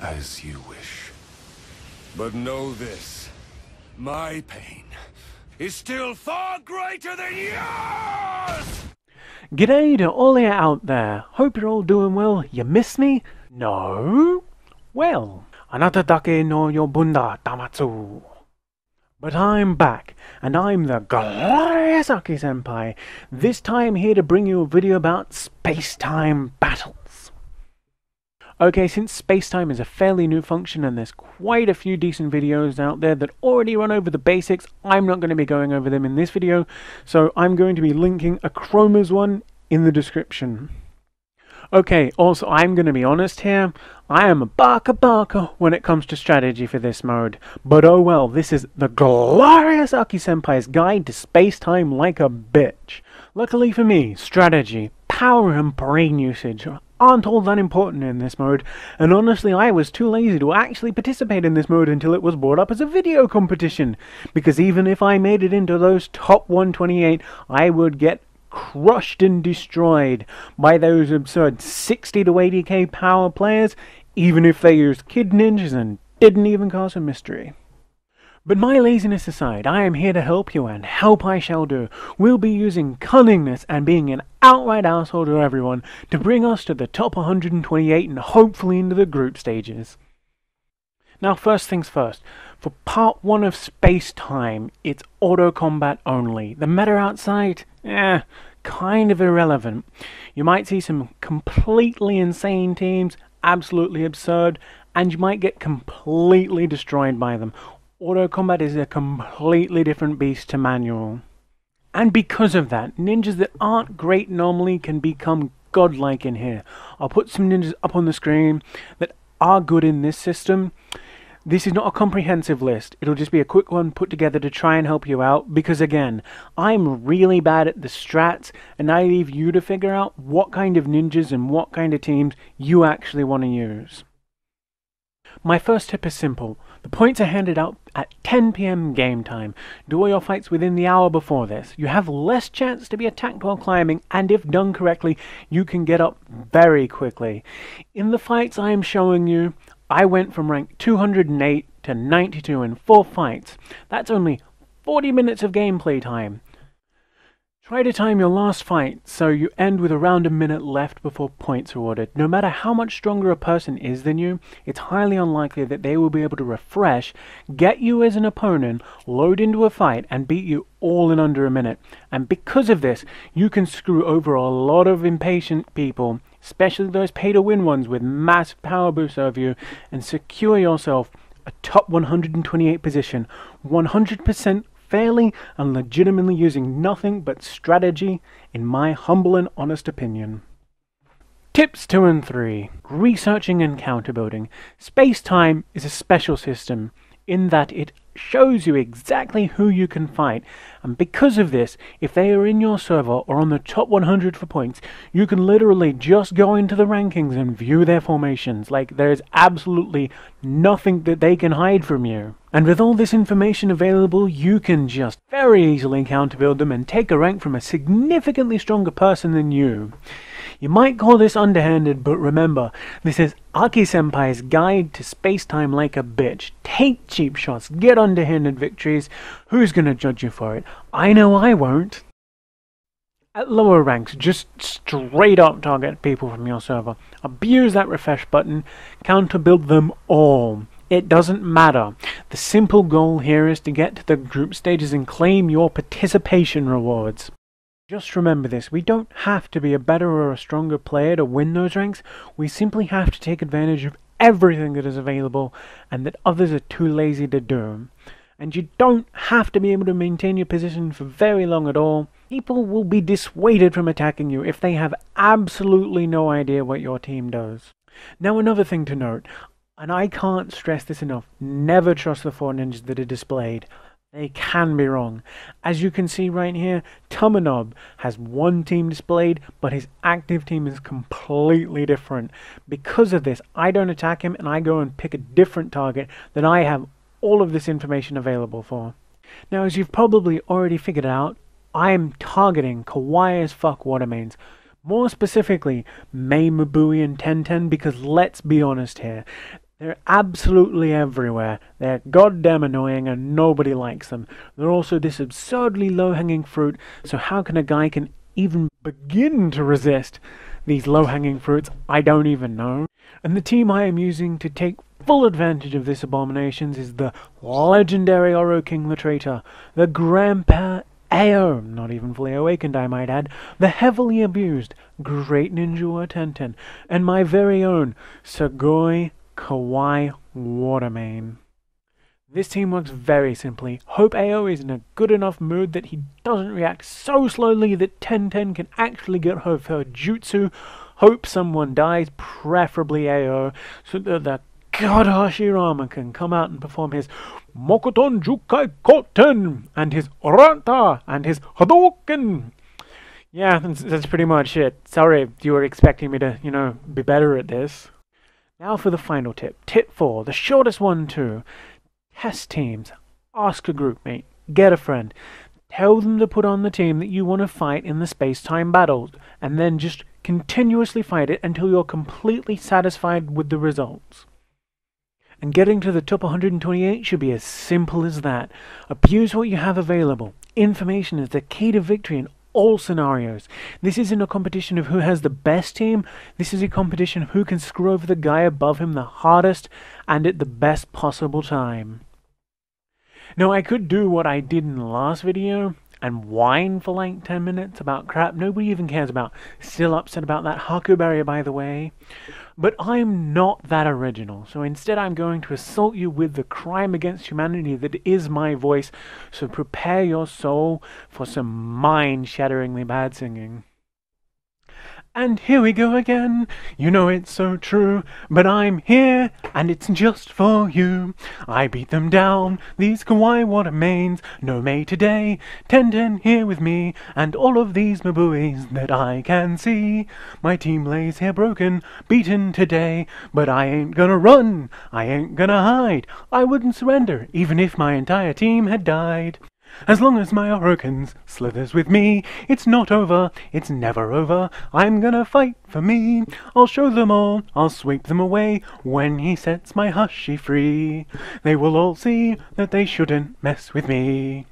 As you wish. But know this. My pain is still far greater than yours! G'day to all you out there. Hope you're all doing well. You miss me? No? Well, anata dake no yobunda tamatsu. But I'm back, and I'm the glorious Aki-Senpai, this time here to bring you a video about space-time battles. Okay, since space-time is a fairly new function and there's quite a few decent videos out there that already run over the basics, I'm not going to be going over them in this video, so I'm going to be linking a Chroma's one in the description. Okay, also I'm going to be honest here, I am a baka when it comes to strategy for this mode, but oh well, this is the glorious Aki-Senpai's guide to space-time like a bitch. Luckily for me, strategy, power and brain usage aren't all that important in this mode, and honestly I was too lazy to actually participate in this mode until it was brought up as a video competition, because even if I made it into those top 128, I would get crushed and destroyed by those absurd 60 to 80k power players, even if they used kid ninjas and didn't even cause a mystery. But my laziness aside, I am here to help you, and help I shall do. We'll be using cunningness and being an outright asshole to everyone to bring us to the top 128 and hopefully into the group stages. Now first things first, for part 1 of Space Time, it's auto combat only. The meta outside, kind of irrelevant. You might see some completely insane teams, absolutely absurd, and you might get completely destroyed by them. Auto combat is a completely different beast to manual. And because of that, ninjas that aren't great normally can become godlike in here. I'll put some ninjas up on the screen that are good in this system. This is not a comprehensive list, it'll just be a quick one put together to try and help you out, because again, I'm really bad at the strats, and I leave you to figure out what kind of ninjas and what kind of teams you actually want to use. My first tip is simple. The points are handed out at 10 PM game time. Do all your fights within the hour before this. You have less chance to be attacked while climbing, and if done correctly, you can get up very quickly. In the fights I am showing you, I went from rank 208 to 92 in 4 fights. That's only 40 minutes of gameplay time. Try to time your last fight so you end with around a minute left before points are awarded. No matter how much stronger a person is than you, it's highly unlikely that they will be able to refresh, get you as an opponent, load into a fight, and beat you all in under a minute. And because of this, you can screw over a lot of impatient people, especially those pay-to-win ones with massive power boosts over you, and secure yourself a top 128 position, 100% fairly and legitimately using nothing but strategy, in my humble and honest opinion. Tips 2 and 3. Researching and counter building. Space-time is a special system in that it shows you exactly who you can fight, and because of this, if they are in your server or on the top 100 for points, you can literally just go into the rankings and view their formations. Like, there's absolutely nothing that they can hide from you. And with all this information available, you can just very easily counter build them and take a rank from a significantly stronger person than you. You might call this underhanded, but remember, this is Aki-Senpai's guide to space-time like a bitch. Take cheap shots, get underhanded victories. Who's gonna judge you for it? I know I won't. At lower ranks, just straight up target people from your server. Abuse that refresh button, counter build them all. It doesn't matter. The simple goal here is to get to the group stages and claim your participation rewards. Just remember this, we don't have to be a better or a stronger player to win those ranks, we simply have to take advantage of everything that is available and that others are too lazy to do. And you don't have to be able to maintain your position for very long at all. People will be dissuaded from attacking you if they have absolutely no idea what your team does. Now another thing to note, and I can't stress this enough, never trust the 4 ninjas that are displayed. They can be wrong. As you can see right here, Tumanob has 1 team displayed, but his active team is completely different. Because of this, I don't attack him and I go and pick a different target that I have all of this information available for. Now, as you've probably already figured out, I'm targeting kawaii as fuck water mains. More specifically, Mei, Mabui and Tenten, because let's be honest here, They're absolutely everywhere. They're goddamn annoying and nobody likes them. They're also this absurdly low-hanging fruit, so how can a guy can even begin to resist these low-hanging fruits? I don't even know. And the team I am using to take full advantage of this abominations is the legendary Oro King the Traitor, the Grandpa Ao, not even fully awakened I might add, the heavily abused Great Ninja Tenten, and my very own Sugoi Kawaii Watermane. This team works very simply. Hope Ao is in a good enough mood that he doesn't react so slowly that Tenten can actually get her jutsu. Hope someone dies, preferably Ao, so that the God Hashirama can come out and perform his Mokoton Jukai Koten and his Oranta and his Hadouken. Yeah, that's pretty much it. Sorry if you were expecting me to, be better at this. Now for the final tip. Tip 4, the shortest one too. Test teams. Ask a groupmate. Get a friend. Tell them to put on the team that you want to fight in the space-time battles, and then just continuously fight it until you're completely satisfied with the results. And getting to the top 128 should be as simple as that. Abuse what you have available. Information is the key to victory in all scenarios. This isn't a competition of who has the best team. This is a competition of who can screw over the guy above him the hardest and at the best possible time. Now I could do what I did in the last video and whine for like 10 minutes about crap nobody even cares about. Still upset about that Haku barrier, by the way. But I'm not that original, so instead I'm going to assault you with the crime against humanity that is my voice, so prepare your soul for some mind-shatteringly bad singing. And here we go again, you know it's so true, but I'm here, and it's just for you. I beat them down, these kawaii watermanes, no May today, Tenten here with me, and all of these mabuis that I can see. My team lays here broken, beaten today, but I ain't gonna run, I ain't gonna hide, I wouldn't surrender, even if my entire team had died. As long as my arrogance slithers with me, it's not over, it's never over, I'm gonna fight for me. I'll show them all, I'll sweep them away, when he sets my Hushi free. They will all see that they shouldn't mess with me.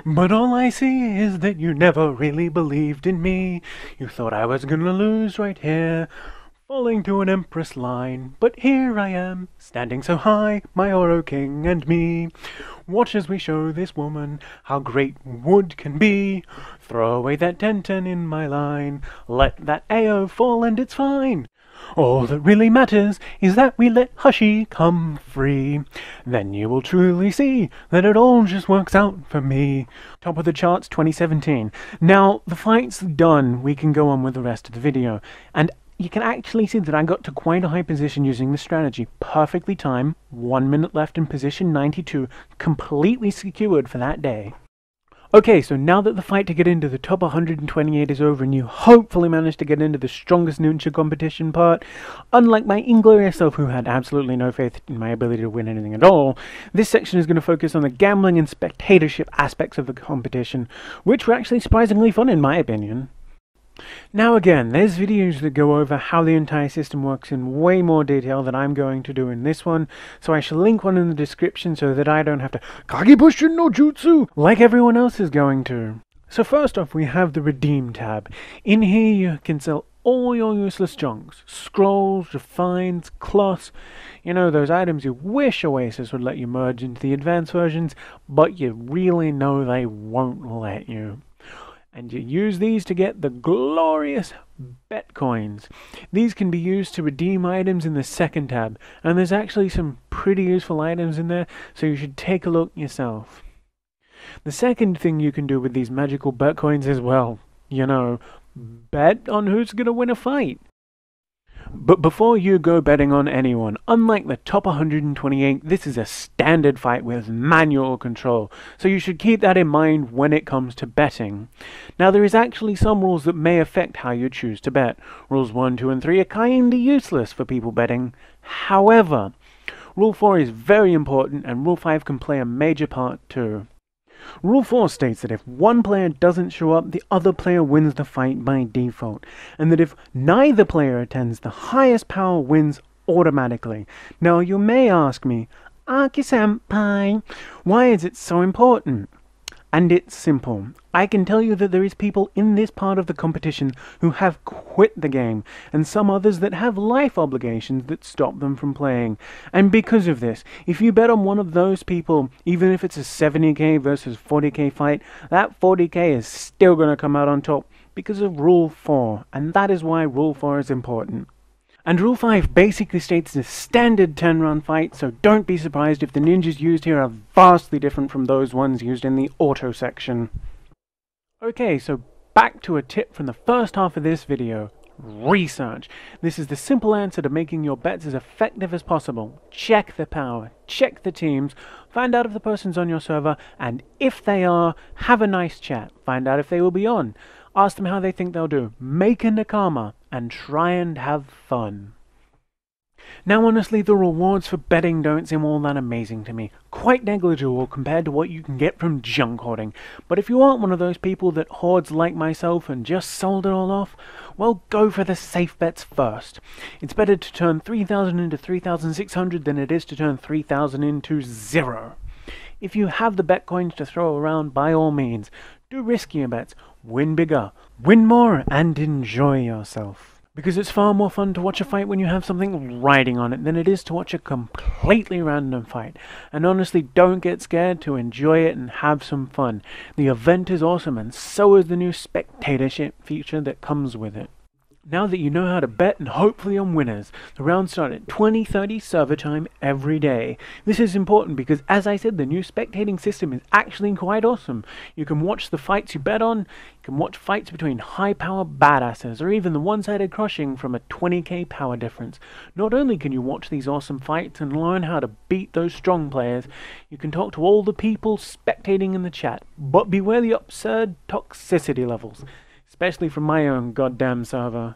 But all I see is that you never really believed in me. You thought I was gonna lose right here, falling to an empress line. But here I am, standing so high, my Oro King and me. Watch as we show this woman how great wood can be. Throw away that Tenten in my line, let that Ao fall and it's fine. All that really matters is that we let Hushi come free. Then you will truly see that it all just works out for me. Top of the charts 2017. Now, the fight's done, we can go on with the rest of the video. And you can actually see that I got to quite a high position using the strategy. Perfectly timed, 1 minute left in position 92, completely secured for that day. Okay, so now that the fight to get into the top 128 is over and you hopefully managed to get into the strongest ninja competition part, unlike my inglorious self who had absolutely no faith in my ability to win anything at all, this section is going to focus on the gambling and spectatorship aspects of the competition, which were actually surprisingly fun in my opinion. Now again, there's videos that go over how the entire system works in way more detail than I'm going to do in this one, so I shall link one in the description so that I don't have to Kage Bushin no Jutsu like everyone else is going to. So first off we have the Redeem tab. In here you can sell all your useless junks, scrolls, refines, cloths, those items you wish Oasis would let you merge into the advanced versions, but you really know they won't let you. And you use these to get the glorious bet coins. These can be used to redeem items in the second tab, and there's actually some pretty useful items in there, so you should take a look yourself. The second thing you can do with these magical bet coins is, well, bet on who's going to win a fight. But before you go betting on anyone, unlike the top 128, this is a standard fight with manual control, so you should keep that in mind when it comes to betting. Now there is actually some rules that may affect how you choose to bet. Rules 1, 2 and 3 are kinda useless for people betting. However, Rule 4 is very important and Rule 5 can play a major part too. Rule 4 states that if one player doesn't show up, the other player wins the fight by default, and that if neither player attends, the highest power wins automatically. Now you may ask me, Aki-Senpai, why is it so important? And it's simple. I can tell you that there is people in this part of the competition who have quit the game, and some others that have life obligations that stop them from playing. And because of this, if you bet on one of those people, even if it's a 70k versus 40k fight, that 40k is still going to come out on top because of Rule 4, and that is why Rule 4 is important. And Rule 5 basically states a standard 10-round fight, so don't be surprised if the ninjas used here are vastly different from those ones used in the auto section. Okay, so back to a tip from the first half of this video. Research. This is the simple answer to making your bets as effective as possible. Check the power, check the teams, find out if the person's on your server, and if they are, have a nice chat. Find out if they will be on. Ask them how they think they'll do. Make a nakama, and try and have fun. Now honestly, the rewards for betting don't seem all that amazing to me. Quite negligible compared to what you can get from junk hoarding. But if you aren't one of those people that hoards like myself and just sold it all off, well, go for the safe bets first. It's better to turn 3,000 into 3,600 than it is to turn 3,000 into 0. If you have the bet coins to throw around, by all means, do riskier bets, win bigger, win more, and enjoy yourself. Because it's far more fun to watch a fight when you have something riding on it than it is to watch a completely random fight. And honestly, don't get scared to enjoy it and have some fun. The event is awesome, and so is the new spectatorship feature that comes with it. Now that you know how to bet and hopefully on winners, the rounds start at 20:30 server time every day. This is important because, as I said, the new spectating system is actually quite awesome. You can watch the fights you bet on, you can watch fights between high-power badasses, or even the one-sided crushing from a 20k power difference. Not only can you watch these awesome fights and learn how to beat those strong players, you can talk to all the people spectating in the chat, but beware the absurd toxicity levels. Especially from my own goddamn server.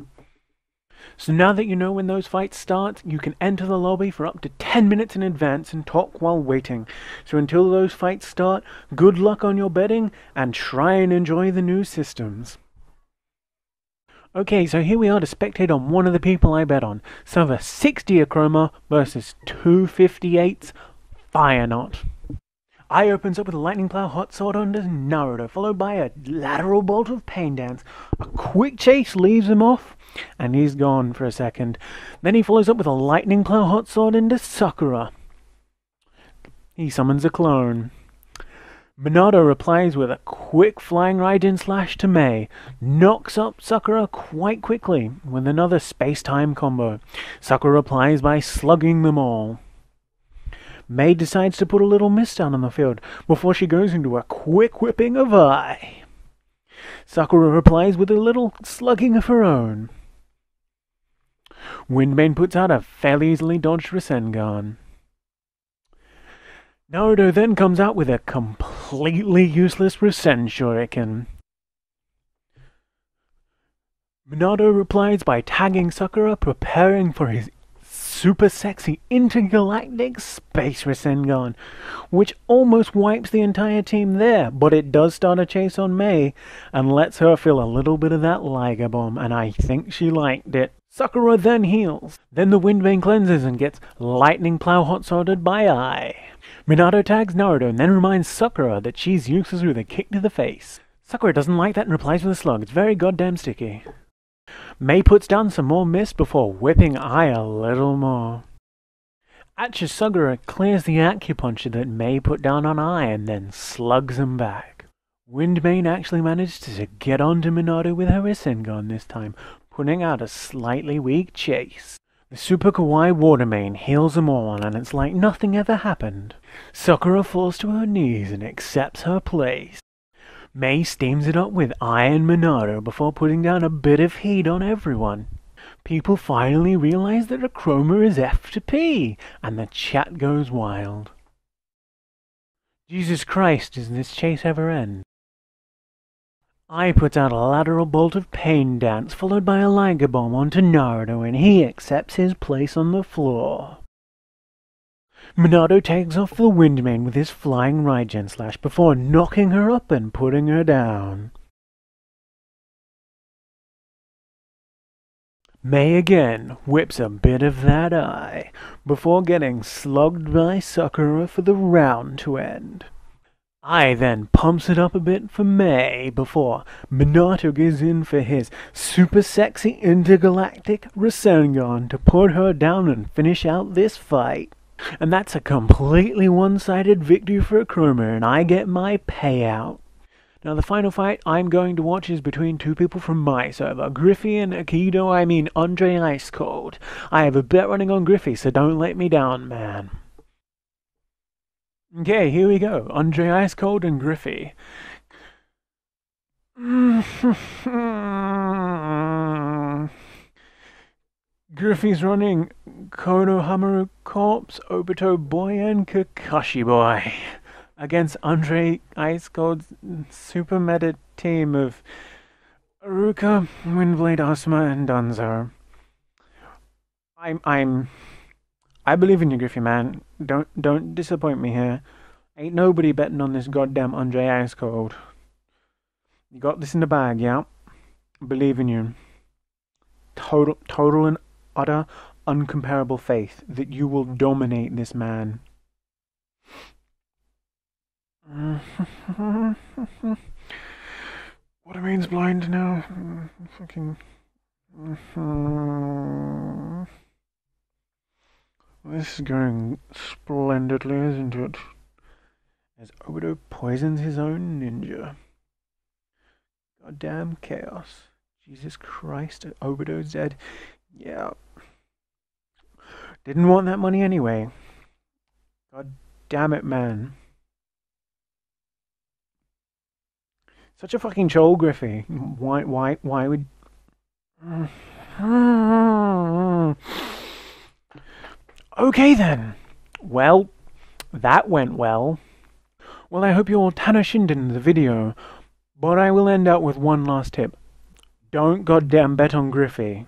So now that you know when those fights start, you can enter the lobby for up to 10 minutes in advance and talk while waiting. So until those fights start, good luck on your betting, and try and enjoy the new systems. Okay, so here we are to spectate on one of the people I bet on. Server 60 Achroma versus 258's Fire Knot. I opens up with a lightning plow hot sword onto Naruto, followed by a lateral bolt of pain dance. A quick chase leaves him off, and he's gone for a second. Then he follows up with a lightning plow hot sword into Sakura. He summons a clone. Minato replies with a quick flying Raijin slash to Mei, knocks up Sakura quite quickly with another space-time combo. Sakura replies by slugging them all. Mei decides to put a little mist down on the field before she goes into a quick whipping of Ai. Sakura replies with a little slugging of her own. Windbane puts out a fairly easily dodged Rasengan. Naruto then comes out with a completely useless Rasen Shuriken. Minato replies by tagging Sakura, preparing for his super sexy intergalactic space Rasengan, which almost wipes the entire team there, but it does start a chase on Mei and lets her feel a little bit of that Liger Bomb, and I think she liked it. Sakura then heals. Then the Windbane cleanses and gets lightning plow hot sworded by Ai. Minato tags Naruto and then reminds Sakura that she's useless with a kick to the face. Sakura doesn't like that and replies with a slug. It's very goddamn sticky. Mei puts down some more mist before whipping Ai a little more. Sakura clears the acupuncture that Mei put down on Ai and then slugs him back. Windbane actually managed to get onto Minato with her Rasengan this time, putting out a slightly weak chase. The Super Kawaii Water Main heals them all and it's like nothing ever happened. Sakura falls to her knees and accepts her place. Mei steams it up with Ai and Minato before putting down a bit of heat on everyone. People finally realize that Achroma is F to P, and the chat goes wild. Jesus Christ, does this chase ever end? Ai puts out a lateral bolt of pain dance, followed by a Liger Bomb onto Naruto, and he accepts his place on the floor. Minato takes off the Windmane with his flying Raijin slash before knocking her up and putting her down. May again whips a bit of that eye before getting slugged by Sakura for the round to end. I then pumps it up a bit for May before Minato goes in for his super sexy intergalactic Rasengan to put her down and finish out this fight. And that's a completely one-sided victory for Chroma, and I get my payout. Now the final fight I'm going to watch is between two people from my server, Griffy and Andre Ice Cold. I have a bet running on Griffy, so don't let me down, man. Okay, here we go. Andre Ice Cold and Griffy. Griffy's running Konohamaru Corpse, Obito Boy, and Kakashi Boy against Andre Ice Cold's super meta team of Aruka, Windblade, Asuma, and Danzo. I believe in you, Griffy, man. Don't disappoint me here. Ain't nobody betting on this goddamn Andre Ice Cold. You got this in the bag, yeah? Believe in you. Total and utter uncomparable faith that you will dominate this man. What remains blind now? Fucking. This is going splendidly, isn't it? As Obito poisons his own ninja. Goddamn chaos. Jesus Christ, Obito's dead. Yeah. Didn't want that money anyway. God damn it, man. Such a fucking troll, Griffy. Why would... Okay then. Well, that went well. Well, I hope you all tanoshinden in the video, but I will end out with one last tip. Don't goddamn bet on Griffy.